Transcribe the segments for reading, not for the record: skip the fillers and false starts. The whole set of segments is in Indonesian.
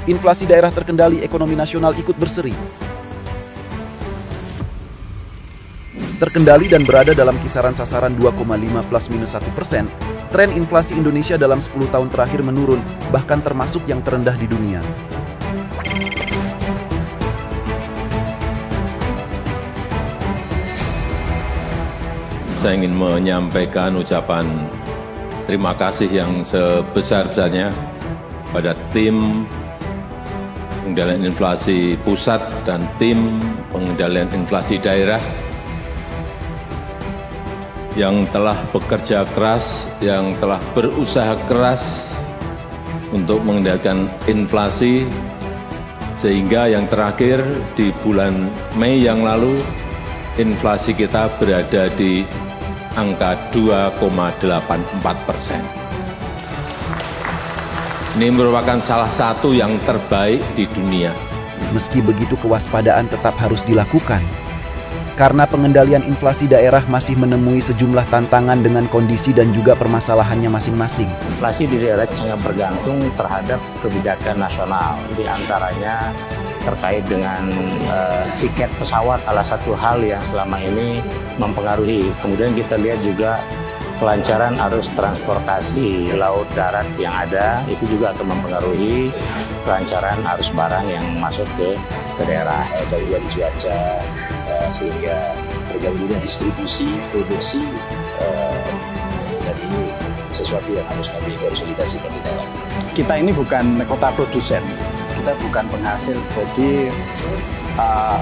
Inflasi daerah terkendali, ekonomi nasional ikut berseri. Terkendali dan berada dalam kisaran sasaran 2,5 ±1%, tren inflasi Indonesia dalam 10 tahun terakhir menurun, bahkan termasuk yang terendah di dunia. Saya ingin menyampaikan ucapan terima kasih yang sebesar-besarnya pada tim pengendalian inflasi pusat dan tim pengendalian inflasi daerah yang telah bekerja keras, yang telah berusaha keras untuk mengendalikan inflasi, sehingga yang terakhir di bulan Mei yang lalu inflasi kita berada di angka 2,84%. Ini merupakan salah satu yang terbaik di dunia. Meski begitu, kewaspadaan tetap harus dilakukan. Karena pengendalian inflasi daerah masih menemui sejumlah tantangan dengan kondisi dan juga permasalahannya masing-masing. Inflasi di daerah sangat bergantung terhadap kebijakan nasional, di antaranya terkait dengan tiket pesawat, salah satu hal yang selama ini mempengaruhi. Kemudian kita lihat juga kelancaran arus transportasi laut darat yang ada, itu juga akan mempengaruhi kelancaran arus barang yang masuk ke daerah. Gangguan cuaca, sehingga terganggunya distribusi, produksi, dan ini sesuatu yang harus kami konsolidasikan di daerah. Kita ini bukan kota produsen, kita bukan penghasil, jadi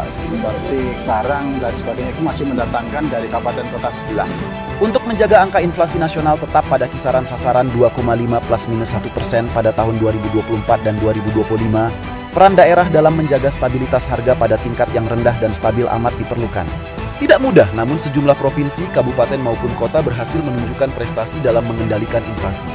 seperti barang dan sebagainya itu masih mendatangkan dari kabupaten kota sebelah. Untuk menjaga angka inflasi nasional tetap pada kisaran sasaran 2,5 ±1% pada tahun 2024 dan 2025, peran daerah dalam menjaga stabilitas harga pada tingkat yang rendah dan stabil amat diperlukan. Tidak mudah, namun sejumlah provinsi, kabupaten maupun kota berhasil menunjukkan prestasi dalam mengendalikan inflasi.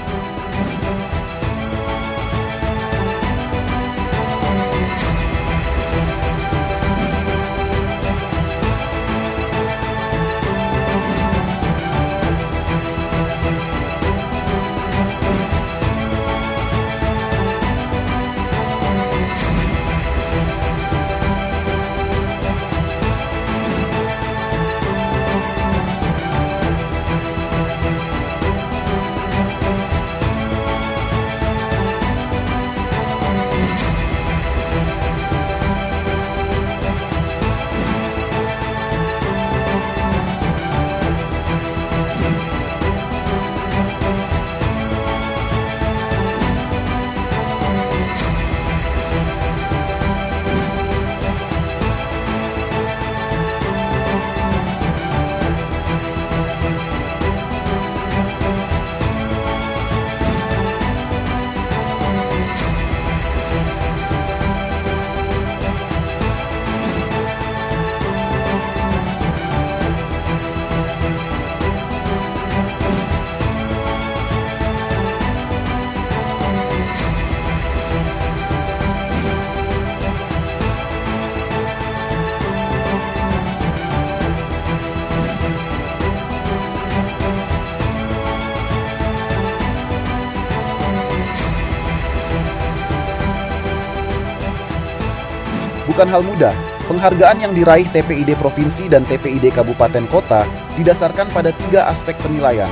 Bukan hal mudah, penghargaan yang diraih TPID Provinsi dan TPID Kabupaten Kota didasarkan pada 3 aspek penilaian.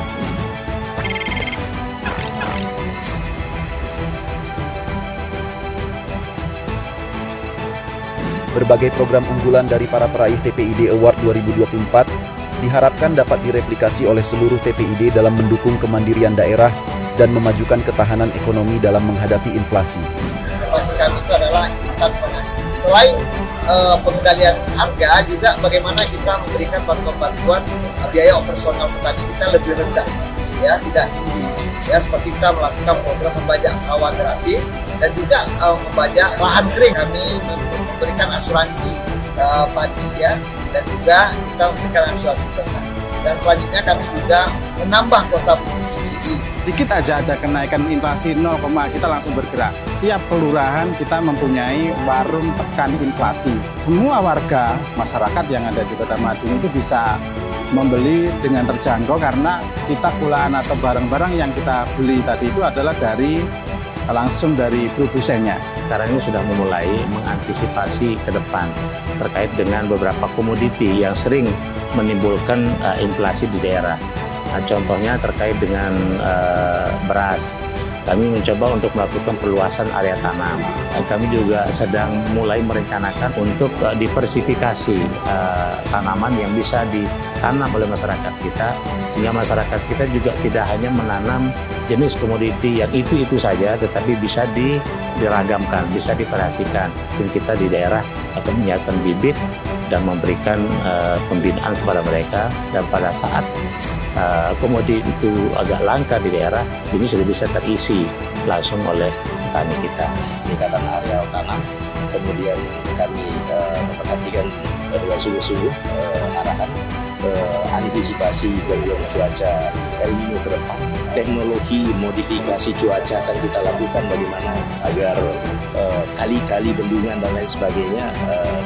Berbagai program unggulan dari para peraih TPID Award 2024 diharapkan dapat direplikasi oleh seluruh TPID dalam mendukung kemandirian daerah dan memajukan ketahanan ekonomi dalam menghadapi inflasi. Inovasi kami itu adalah ikutan penghasil. Selain pengendalian harga, juga bagaimana kita memberikan bantuan-bantuan biaya operasional petani kita lebih rendah, ya, tidak tinggi. Ya, seperti kita melakukan program membajak sawah gratis dan juga membajak lahan kering. Kami memberikan asuransi padi, ya, dan juga kita memberikan asuransi ternak. Dan selanjutnya kami juga menambah kuota subsidi. Sedikit aja ada kenaikan inflasi 0, kita langsung bergerak. Tiap kelurahan kita mempunyai warung tekan inflasi. Semua warga masyarakat yang ada di Kota Madiun itu bisa membeli dengan terjangkau karena kita kulaan atau barang-barang yang kita beli tadi itu adalah dari langsung dari produsennya. Sekarang ini sudah memulai mengantisipasi ke depan terkait dengan beberapa komoditi yang sering menimbulkan inflasi di daerah. Nah, contohnya terkait dengan beras. Kami mencoba untuk melakukan perluasan area tanam. Dan kami juga sedang mulai merencanakan untuk diversifikasi tanaman yang bisa ditanam oleh masyarakat kita, sehingga masyarakat kita juga tidak hanya menanam jenis komoditi yang itu saja, tetapi bisa diragamkan, bisa divariasikan. Dan kita di daerah akan menyiapkan bibit dan memberikan pembinaan kepada mereka, dan pada saat komoditi itu agak langka di daerah, ini sudah bisa terisi langsung oleh petani kita. Peningkatan areal tanam, kemudian kami memperhatikan dengan sungguh-sungguh arahan antisipasi gangguan cuaca El Nino ke depan. Teknologi modifikasi cuaca akan kita lakukan bagaimana agar kali-kali, bendungan dan lain sebagainya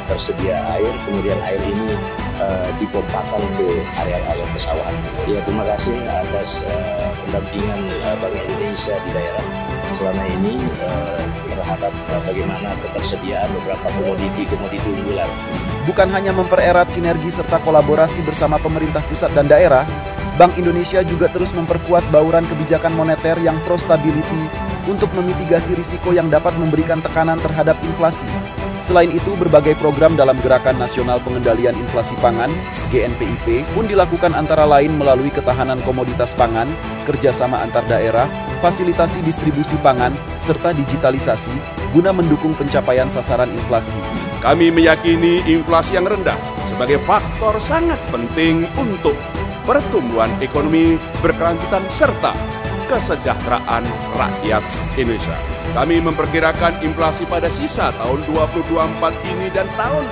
tersedia air, kemudian air ini dipompakan ke area-area pesawahan. Ya, terima kasih atas pendampingan Bank Indonesia di daerah selama ini terhadap bagaimana ketersediaan beberapa komoditi unggulan. Bukan hanya mempererat sinergi serta kolaborasi bersama pemerintah pusat dan daerah, Bank Indonesia juga terus memperkuat bauran kebijakan moneter yang pro-stability untuk memitigasi risiko yang dapat memberikan tekanan terhadap inflasi. Selain itu, berbagai program dalam Gerakan Nasional Pengendalian Inflasi Pangan (GNPIP) pun dilakukan antara lain melalui ketahanan komoditas pangan, kerjasama antar daerah, fasilitasi distribusi pangan, serta digitalisasi guna mendukung pencapaian sasaran inflasi. Kami meyakini inflasi yang rendah sebagai faktor sangat penting untuk pertumbuhan ekonomi berkelanjutan serta kesejahteraan rakyat Indonesia. Kami memperkirakan inflasi pada sisa tahun 2024 ini dan tahun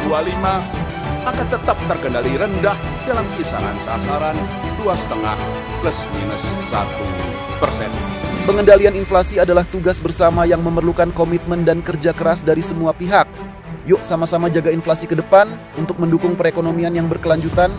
2025 akan tetap terkendali rendah dalam kisaran sasaran 2,5 plus minus 1%. Pengendalian inflasi adalah tugas bersama yang memerlukan komitmen dan kerja keras dari semua pihak. Yuk sama-sama jaga inflasi ke depan untuk mendukung perekonomian yang berkelanjutan